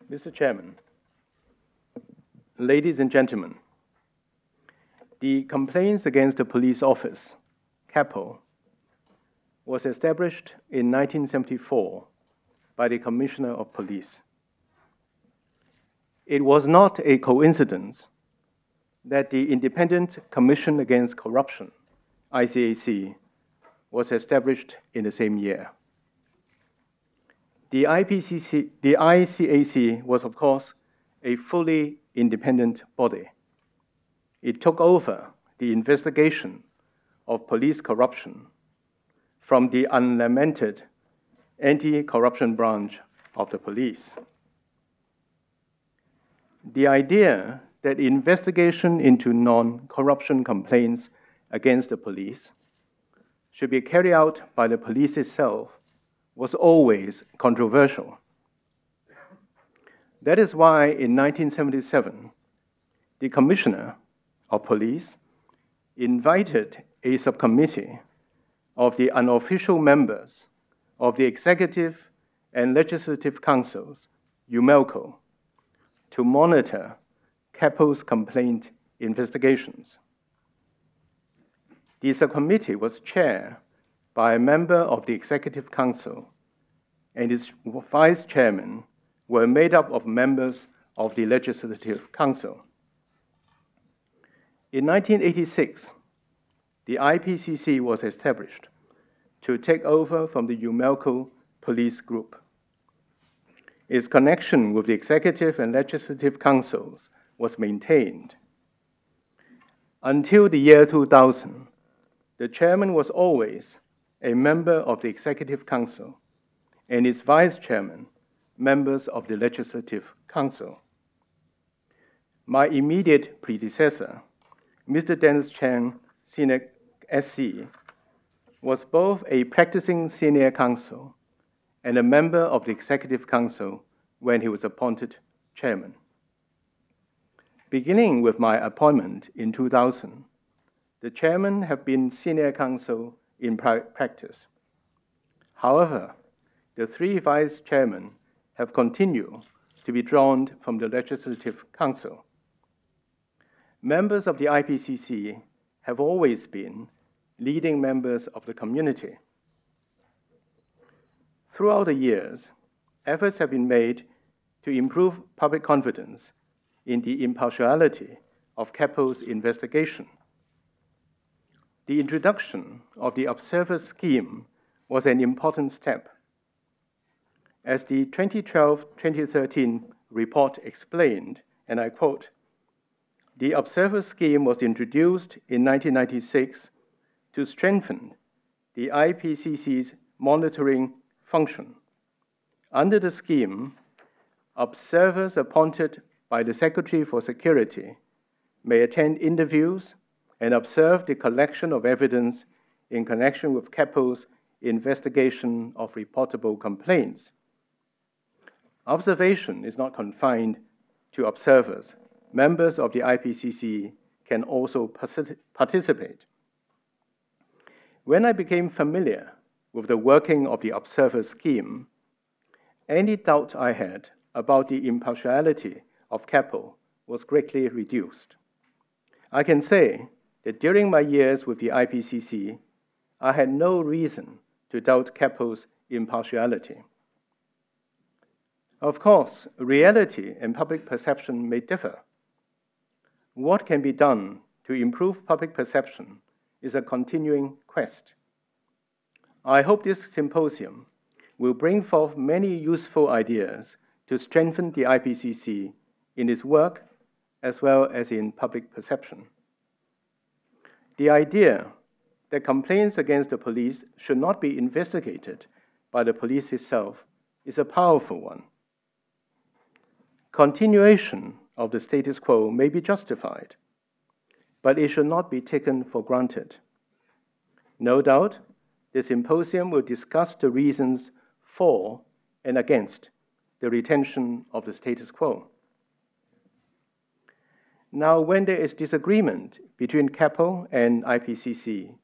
Mr. Chairman, ladies and gentlemen, the Complaints Against the Police Office, CAPO, was established in 1974 by the Commissioner of Police. It was not a coincidence that the Independent Commission Against Corruption, ICAC, was established in the same year. The ICAC was, of course, a fully independent body. It took over the investigation of police corruption from the unlamented anti-corruption branch of the police. The idea that investigation into non-corruption complaints against the police should be carried out by the police itself was always controversial. That is why in 1977, the Commissioner of Police invited a subcommittee of the unofficial members of the Executive and Legislative Councils, UMELCO, to monitor CAPO's complaint investigations. The subcommittee was chaired by a member of the Executive Council, and its vice chairmen were made up of members of the Legislative Council. In 1986, the IPCC was established to take over from the UMELCO police group. Its connection with the Executive and Legislative Councils was maintained. Until the year 2000, the chairman was always a member of the Executive Council, and its vice chairman, members of the Legislative Council. My immediate predecessor, Mr. Dennis Chan, Senior SC, was both a practicing senior counsel and a member of the Executive Council when he was appointed chairman. Beginning with my appointment in 2000, the chairman have been senior counsel in practice. However, the three vice chairmen have continued to be drawn from the Legislative Council. Members of the IPCC have always been leading members of the community. Throughout the years, efforts have been made to improve public confidence in the impartiality of CAPO's investigation. The introduction of the observer scheme was an important step. As the 2012-2013 report explained, and I quote, "The observer scheme was introduced in 1996 to strengthen the IPCC's monitoring function. Under the scheme, observers appointed by the Secretary for Security may attend interviews and observe the collection of evidence in connection with CAPO's investigation of reportable complaints. Observation is not confined to observers. Members of the IPCC can also participate. When I became familiar with the working of the observer scheme, any doubt I had about the impartiality of CAPO was greatly reduced. I can say that during my years with the IPCC, I had no reason to doubt CAPO's impartiality. Of course, reality and public perception may differ. What can be done to improve public perception is a continuing quest. I hope this symposium will bring forth many useful ideas to strengthen the IPCC in its work as well as in public perception. The idea that complaints against the police should not be investigated by the police itself is a powerful one. Continuation of the status quo may be justified, but it should not be taken for granted. No doubt, the symposium will discuss the reasons for and against the retention of the status quo. Now, when there is disagreement between CAPO and IPCC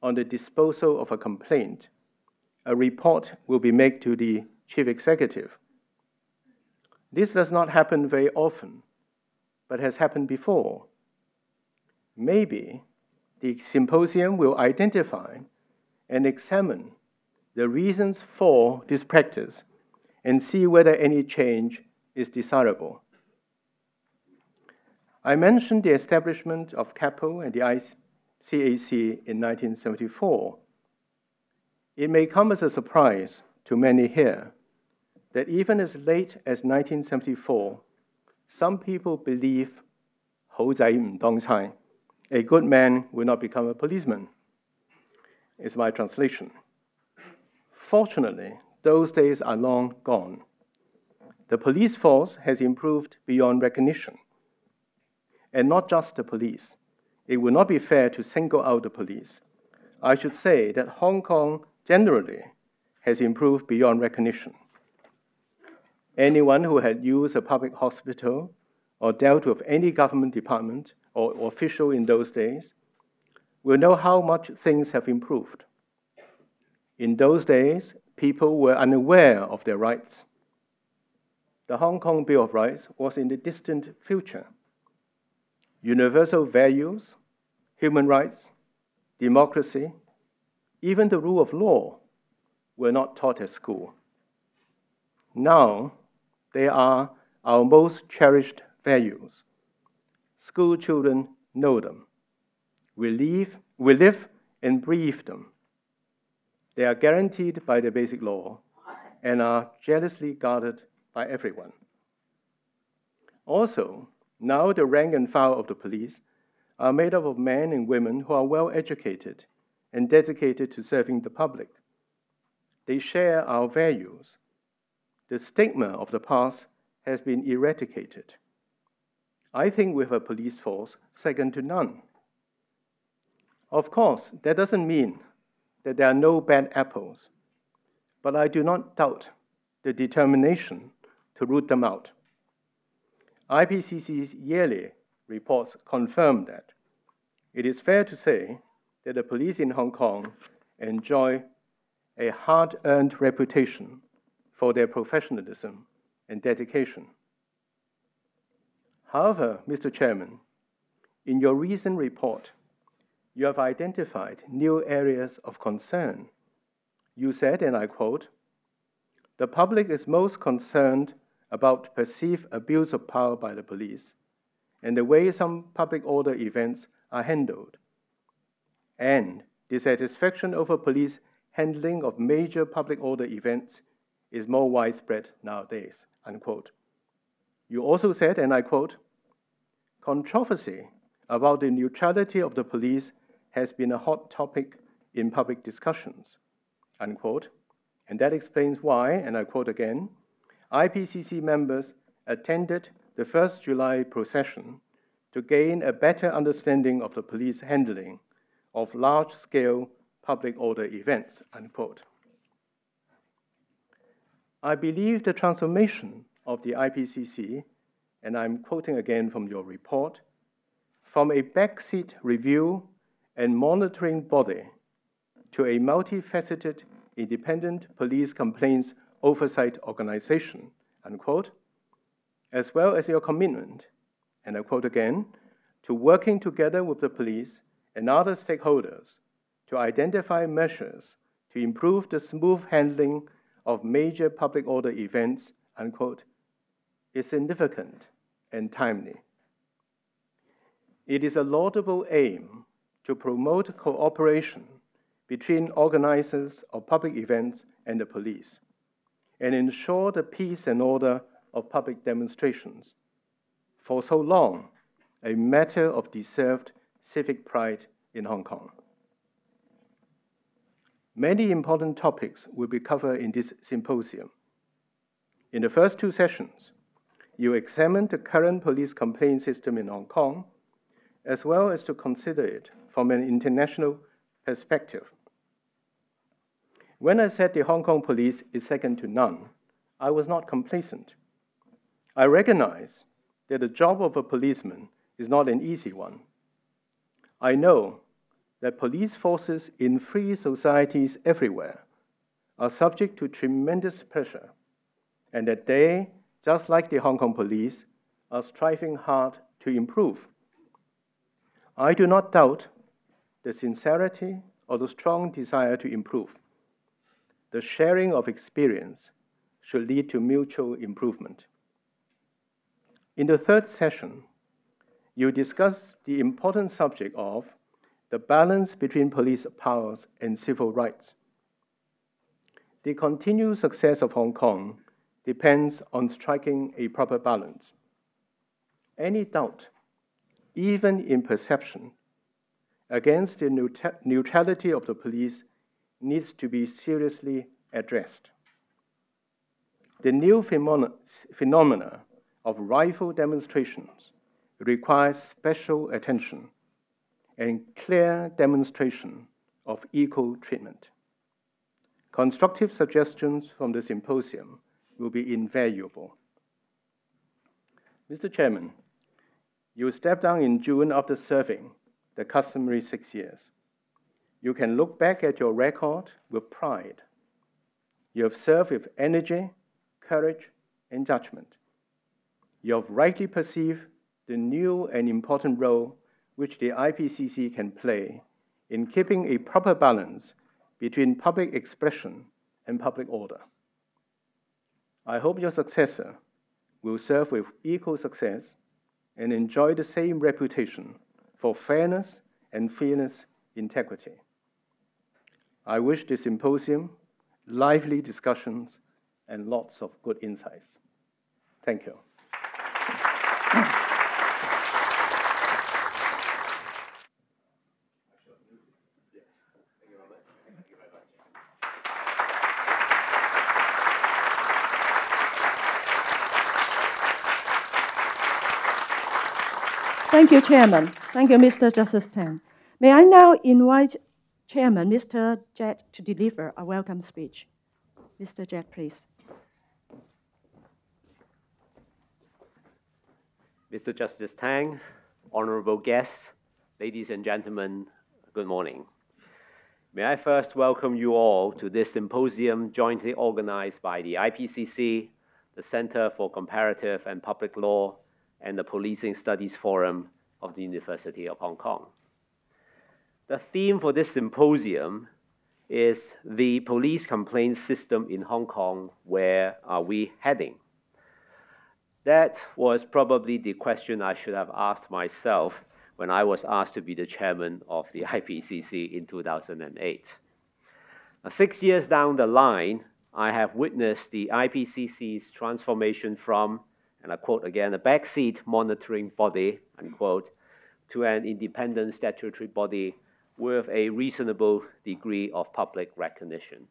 on the disposal of a complaint, a report will be made to the Chief Executive. This does not happen very often, but has happened before. Maybe the symposium will identify and examine the reasons for this practice and see whether any change is desirable. I mentioned the establishment of CAPO and the ICAC in 1974. It may come as a surprise to many here that even as late as 1974, some people believe 好仔唔當差, a good man will not become a policeman, is my translation. Fortunately, those days are long gone. The police force has improved beyond recognition. And not just the police. It would not be fair to single out the police. I should say that Hong Kong generally has improved beyond recognition. Anyone who had used a public hospital or dealt with any government department or official in those days will know how much things have improved. In those days, people were unaware of their rights. The Hong Kong Bill of Rights was in the distant future. Universal values, human rights, democracy, even the rule of law were not taught at school. Now, they are our most cherished values. School children know them. We live and breathe them. They are guaranteed by the basic law and are jealously guarded by everyone. Also, now the rank and file of the police are made up of men and women who are well educated and dedicated to serving the public. They share our values. The stigma of the past has been eradicated. I think we have a police force second to none. Of course, that doesn't mean that there are no bad apples, but I do not doubt the determination to root them out. IPCC's yearly reports confirm that. It is fair to say that the police in Hong Kong enjoy a hard-earned reputation for their professionalism and dedication. However, Mr. Chairman, in your recent report, you have identified new areas of concern. You said, and I quote, "The public is most concerned about perceived abuse of power by the police and the way some public order events are handled, and dissatisfaction over police handling of major public order events is more widespread nowadays," unquote. You also said, and I quote, "Controversy about the neutrality of the police has been a hot topic in public discussions," unquote. And that explains why, and I quote again, IPCC members attended the 1st July procession to gain a better understanding of the police handling of large-scale public order events, unquote. I believe the transformation of the IPCC, and I'm quoting again from your report, from a backseat review and monitoring body to a multifaceted independent police complaints oversight organization, unquote, as well as your commitment, and I quote again, to working together with the police and other stakeholders to identify measures to improve the smooth handling of major public order events, unquote, is significant and timely. It is a laudable aim to promote cooperation between organizers of public events and the police, and ensure the peace and order of public demonstrations, for so long a matter of deserved civic pride in Hong Kong. Many important topics will be covered in this symposium. In the first 2 sessions, you examined the current police complaint system in Hong Kong, as well as to consider it from an international perspective. When I said the Hong Kong police is second to none, I was not complacent. I recognize that the job of a policeman is not an easy one. I know that police forces in free societies everywhere are subject to tremendous pressure, and that they just like the Hong Kong police, are striving hard to improve. I do not doubt the sincerity or the strong desire to improve. The sharing of experience should lead to mutual improvement. In the third session, you discuss the important subject of the balance between police powers and civil rights. The continued success of Hong Kong depends on striking a proper balance. Any doubt, even in perception, against the neutrality of the police needs to be seriously addressed. The new phenomena of rifle demonstrations requires special attention and clear demonstration of equal treatment. Constructive suggestions from the symposium will be invaluable. Mr. Chairman, you stepped down in June after serving the customary 6 years. You can look back at your record with pride. You have served with energy, courage, and judgment. You have rightly perceived the new and important role which the IPCC can play in keeping a proper balance between public expression and public order. I hope your successor will serve with equal success and enjoy the same reputation for fairness and fearless integrity. I wish the symposium lively discussions and lots of good insights. Thank you. Thank you, Chairman. Thank you, Mr. Justice Tang. May I now invite Chairman Mr. Jett to deliver a welcome speech. Mr. Jett, please. Mr. Justice Tang, honorable guests, ladies and gentlemen, good morning. May I first welcome you all to this symposium jointly organized by the IPCC, the Center for Comparative and Public Law, and the Policing Studies Forum of the University of Hong Kong. The theme for this symposium is the police complaints system in Hong Kong, where are we heading? That was probably the question I should have asked myself when I was asked to be the chairman of the IPCC in 2008. Now, 6 years down the line, I have witnessed the IPCC's transformation from, and I quote again, a backseat monitoring body, unquote, to an independent statutory body with a reasonable degree of public recognition.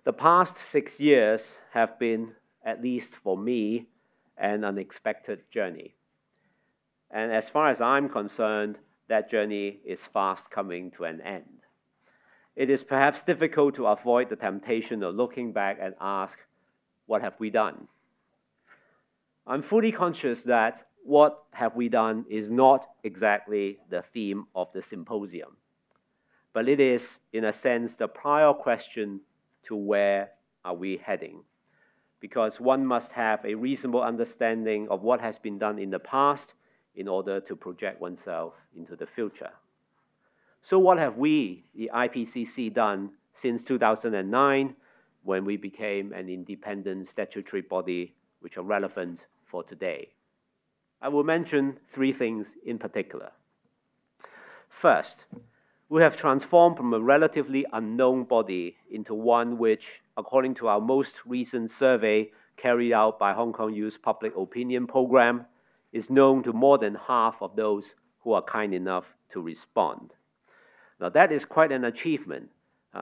The past 6 years have been, at least for me, an unexpected journey. And as far as I'm concerned, that journey is fast coming to an end. It is perhaps difficult to avoid the temptation of looking back and ask, what have we done? I'm fully conscious that what have we done is not exactly the theme of the symposium, but it is, in a sense, the prior question to where are we heading, because one must have a reasonable understanding of what has been done in the past in order to project oneself into the future. So what have we, the IPCC, done since 2009, when we became an independent statutory body which are relevant for today? I will mention 3 things in particular. First, we have transformed from a relatively unknown body into one which, according to our most recent survey carried out by Hong Kong Youth Public Opinion Program, is known to more than half of those who are kind enough to respond. Now, that is quite an achievement,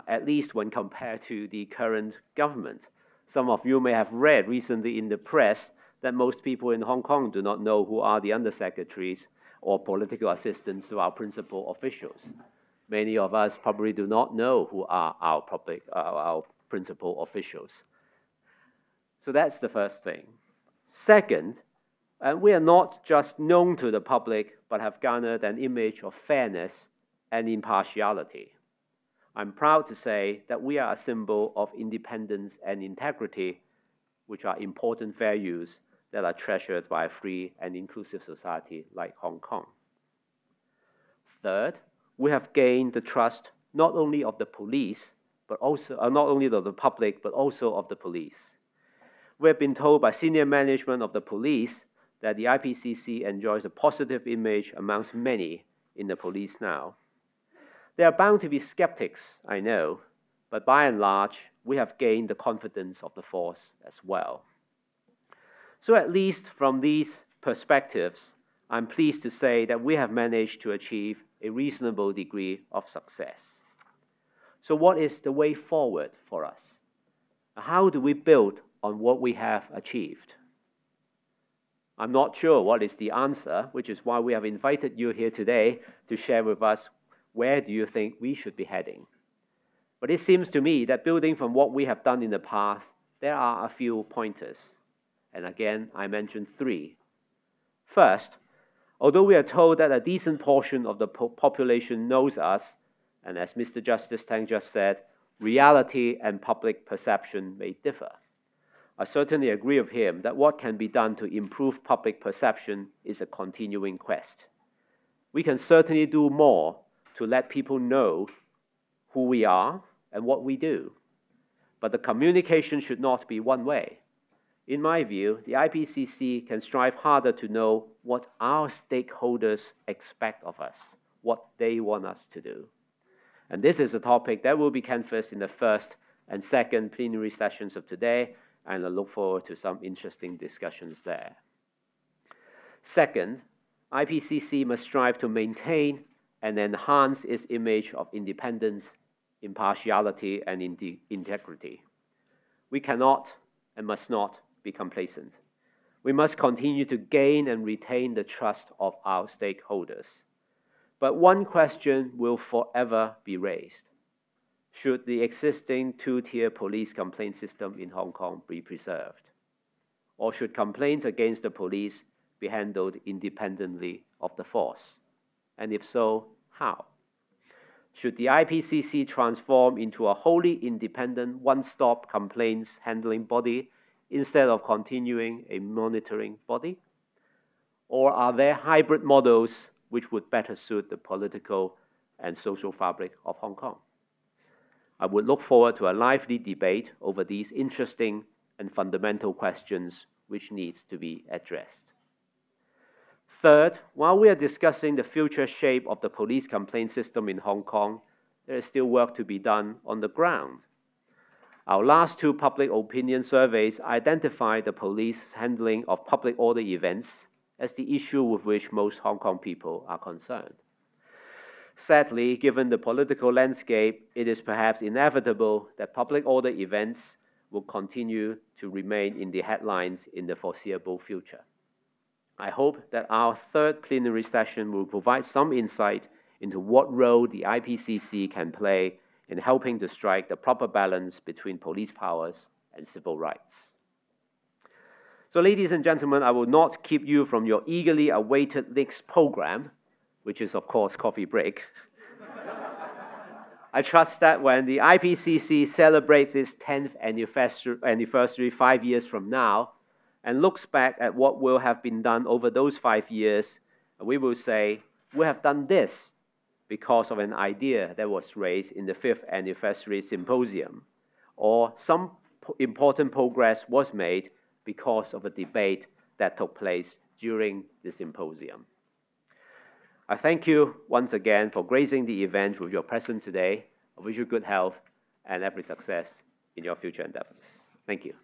at least when compared to the current government. Some of you may have read recently in the press that most people in Hong Kong do not know who are the undersecretaries or political assistants to our principal officials. Many of us probably do not know who are our principal officials. So that's the first thing. Second, we are not just known to the public, but have garnered an image of fairness and impartiality. I'm proud to say that we are a symbol of independence and integrity, which are important values that are treasured by a free and inclusive society like Hong Kong. Third, we have gained the trust not only of the police, but also not only of the public, but also of the police. We have been told by senior management of the police that the IPCC enjoys a positive image amongst many in the police now. There are bound to be skeptics, I know, but by and large, we have gained the confidence of the force as well. So at least from these perspectives, I'm pleased to say that we have managed to achieve a reasonable degree of success. So what is the way forward for us? How do we build on what we have achieved? I'm not sure what is the answer, which is why we have invited you here today to share with us where do you think we should be heading. But it seems to me that building from what we have done in the past, there are a few pointers. And again, I mentioned three. First, although we are told that a decent portion of the population knows us, and as Mr. Justice Tang just said, reality and public perception may differ. I certainly agree with him that what can be done to improve public perception is a continuing quest. We can certainly do more to let people know who we are and what we do. But the communication should not be one way. In my view, the IPCC can strive harder to know what our stakeholders expect of us, what they want us to do. And this is a topic that will be canvassed in the first and second plenary sessions of today, and I look forward to some interesting discussions there. Second, IPCC must strive to maintain and enhance its image of independence, impartiality, and integrity. We cannot and must not be complacent. We must continue to gain and retain the trust of our stakeholders. But one question will forever be raised. Should the existing two-tier police complaint system in Hong Kong be preserved? Or should complaints against the police be handled independently of the force? And if so, how? Should the IPCC transform into a wholly independent, one-stop complaints handling body instead of continuing a monitoring body? Or are there hybrid models which would better suit the political and social fabric of Hong Kong? I would look forward to a lively debate over these interesting and fundamental questions which needs to be addressed. Third, while we are discussing the future shape of the police complaint system in Hong Kong, there is still work to be done on the ground. Our last two public opinion surveys identified the police's handling of public order events as the issue with which most Hong Kong people are concerned. Sadly, given the political landscape, it is perhaps inevitable that public order events will continue to remain in the headlines in the foreseeable future. I hope that our third plenary session will provide some insight into what role the IPCC can play in helping to strike the proper balance between police powers and civil rights. So, ladies and gentlemen, I will not keep you from your eagerly awaited next program, which is, of course, coffee break. I trust that when the IPCC celebrates its 10th anniversary 5 years from now and looks back at what will have been done over those 5 years, we will say, we have done this because of an idea that was raised in the 5th anniversary symposium, or some important progress was made because of a debate that took place during the symposium. I thank you once again for gracing the event with your presence today. I wish you good health and every success in your future endeavors. Thank you.